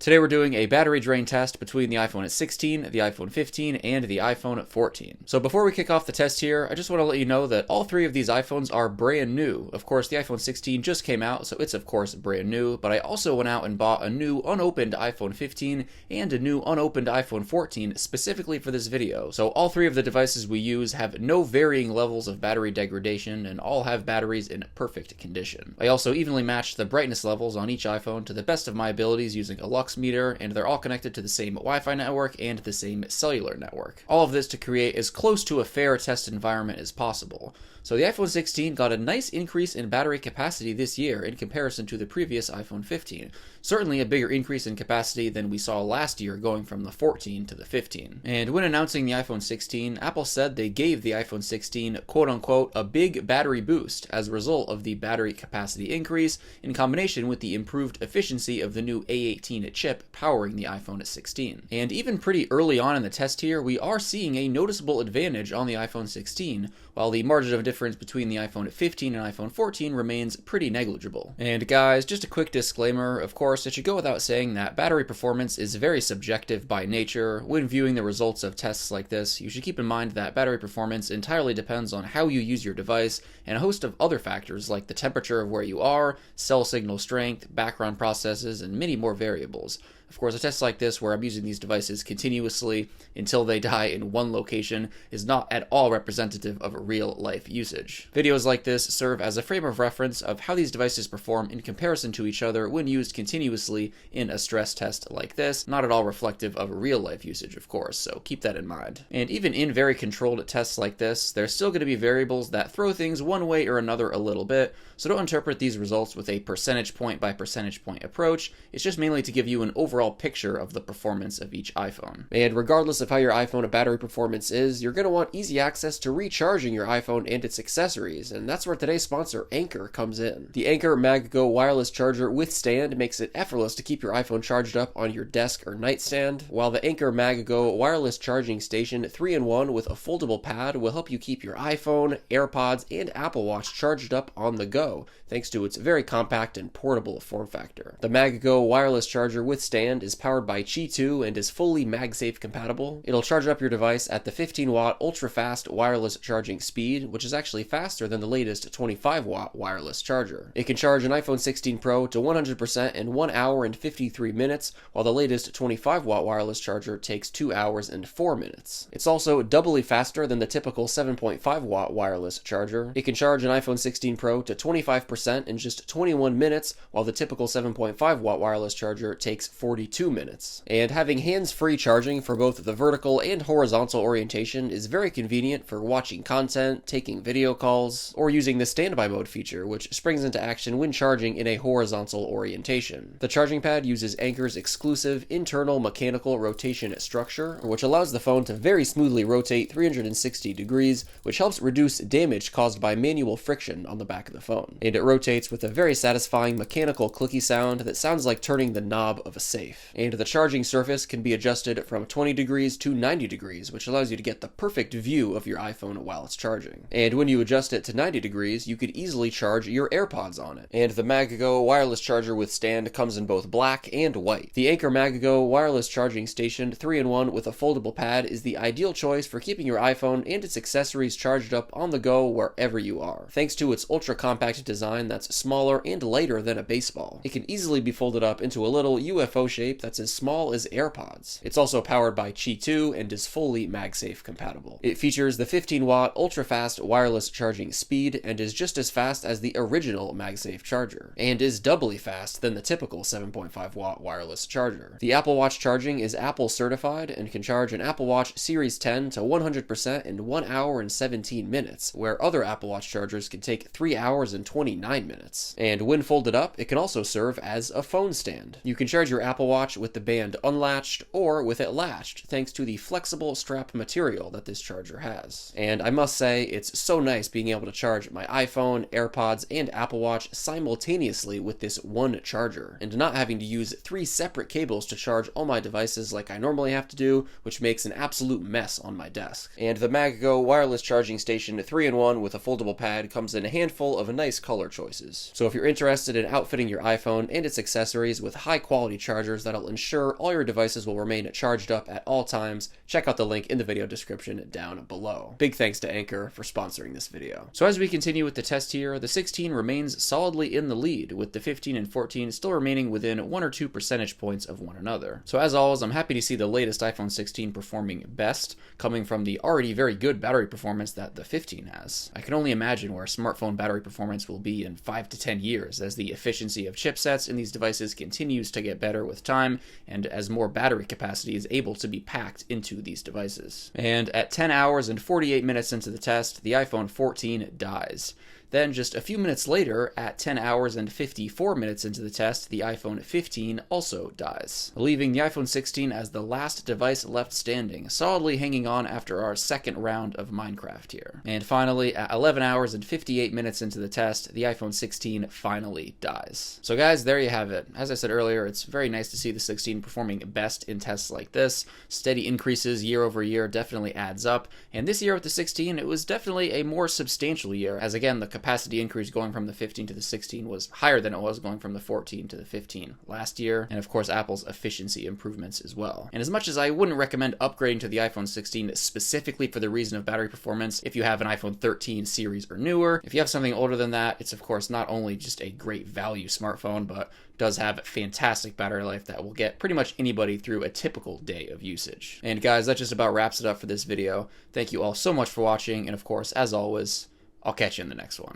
Today we're doing a battery drain test between the iPhone 16, the iPhone 15, and the iPhone 14. So before we kick off the test here, I just want to let you know that all three of these iPhones are brand new. Of course, the iPhone 16 just came out, so it's of course brand new, but I also went out and bought a new unopened iPhone 15 and a new unopened iPhone 14 specifically for this video. So all three of the devices we use have no varying levels of battery degradation and all have batteries in perfect condition. I also evenly matched the brightness levels on each iPhone to the best of my abilities using a lux meter, and they're all connected to the same Wi-Fi network and the same cellular network. All of this to create as close to a fair test environment as possible. So the iPhone 16 got a nice increase in battery capacity this year in comparison to the previous iPhone 15. Certainly a bigger increase in capacity than we saw last year going from the 14 to the 15. And when announcing the iPhone 16, Apple said they gave the iPhone 16 quote-unquote a big battery boost as a result of the battery capacity increase in combination with the improved efficiency of the new A18 chip powering the iPhone 16. And even pretty early on in the test here, we are seeing a noticeable advantage on the iPhone 16, while the margin of difference between the iPhone 15 and iPhone 14 remains pretty negligible. And guys, just a quick disclaimer, of course, it should go without saying that battery performance is very subjective by nature. When viewing the results of tests like this, you should keep in mind that battery performance entirely depends on how you use your device and a host of other factors like the temperature of where you are, cell signal strength, background processes, and many more variables. Of course, a test like this, where I'm using these devices continuously until they die in one location, is not at all representative of real-life usage. Videos like this serve as a frame of reference of how these devices perform in comparison to each other when used continuously in a stress test like this, not at all reflective of real-life usage, of course, so keep that in mind. And even in very controlled tests like this, there's still going to be variables that throw things one way or another a little bit, so don't interpret these results with a percentage point by percentage point approach. It's just mainly to give you an overall picture of the performance of each iPhone. And regardless of how your iPhone battery performance is, you're going to want easy access to recharging your iPhone and its accessories, and that's where today's sponsor, Anker, comes in. The Anker MagGo wireless charger with stand makes it effortless to keep your iPhone charged up on your desk or nightstand, while the Anker MagGo wireless charging station 3-in-1 with a foldable pad will help you keep your iPhone, AirPods, and Apple Watch charged up on the go, thanks to its very compact and portable form factor. The MagGo wireless charger with stand is powered by Qi 2 and is fully MagSafe compatible. It'll charge up your device at the 15-watt ultra-fast wireless charging speed, which is actually faster than the latest 25-watt wireless charger. It can charge an iPhone 16 Pro to 100% in 1 hour and 53 minutes, while the latest 25-watt wireless charger takes 2 hours and 4 minutes. It's also doubly faster than the typical 7.5-watt wireless charger. It can charge an iPhone 16 Pro to 25% in just 21 minutes, while the typical 7.5-watt wireless charger takes 42 minutes. And having hands-free charging for both the vertical and horizontal orientation is very convenient for watching content, taking video calls, or using the standby mode feature, which springs into action when charging in a horizontal orientation. The charging pad uses Anker's exclusive internal mechanical rotation structure, which allows the phone to very smoothly rotate 360 degrees, which helps reduce damage caused by manual friction on the back of the phone. And it rotates with a very satisfying mechanical clicky sound that sounds like turning the knob of a safe. And the charging surface can be adjusted from 20 degrees to 90 degrees, which allows you to get the perfect view of your iPhone while it's charging. And when you adjust it to 90 degrees, you could easily charge your AirPods on it. And the MagGo wireless charger with stand comes in both black and white. The Anker MagGo wireless charging station 3-in-1 with a foldable pad is the ideal choice for keeping your iPhone and its accessories charged up on the go wherever you are. Thanks to its ultra-compact design that's smaller and lighter than a baseball, it can easily be folded up into a little UFO shape that's as small as AirPods. It's also powered by Qi 2 and is fully MagSafe compatible. It features the 15-watt ultra-fast wireless charging speed and is just as fast as the original MagSafe charger, and is doubly fast than the typical 7.5-watt wireless charger. The Apple Watch charging is Apple certified and can charge an Apple Watch Series 10 to 100% in 1 hour and 17 minutes, where other Apple Watch chargers can take 3 hours and 29 minutes. And when folded up, it can also serve as a phone stand. You can charge your Apple Watch with the band unlatched or with it latched, thanks to the flexible strap material that this charger has. And I must say, it's so nice being able to charge my iPhone, AirPods, and Apple Watch simultaneously with this one charger, and not having to use 3 separate cables to charge all my devices like I normally have to do, which makes an absolute mess on my desk. And the MagGo wireless charging station 3-in-1 with a foldable pad comes in a handful of nice color choices. So if you're interested in outfitting your iPhone and its accessories with high quality quality chargers that'll ensure all your devices will remain charged up at all times. Check out the link in the video description down below. Big thanks to Anker for sponsoring this video. So as we continue with the test here, the 16 remains solidly in the lead, with the 15 and 14 still remaining within 1 or 2 percentage points of one another. So as always, I'm happy to see the latest iPhone 16 performing best, coming from the already very good battery performance that the 15 has. I can only imagine where smartphone battery performance will be in 5 to 10 years as the efficiency of chipsets in these devices continues to get better with time, and as more battery capacity is able to be packed into these devices. And at 10 hours and 48 minutes into the test, the iPhone 14 dies. Then just a few minutes later, at 10 hours and 54 minutes into the test, the iPhone 15 also dies, leaving the iPhone 16 as the last device left standing, solidly hanging on after our second round of Minecraft here. And finally, at 11 hours and 58 minutes into the test, the iPhone 16 finally dies. So guys, there you have it. As I said earlier, it's very nice to see the 16 performing best in tests like this. Steady increases year over year definitely adds up, and this year with the 16, it was definitely a more substantial year, as again, the capacity increase going from the 15 to the 16 was higher than it was going from the 14 to the 15 last year, and of course Apple's efficiency improvements as well. And as much as I wouldn't recommend upgrading to the iPhone 16 specifically for the reason of battery performance, if you have an iPhone 13 series or newer, if you have something older than that, it's of course not only just a great value smartphone, but does have fantastic battery life that will get pretty much anybody through a typical day of usage. And guys, that just about wraps it up for this video. Thank you all so much for watching, and of course, as always, I'll catch you in the next one.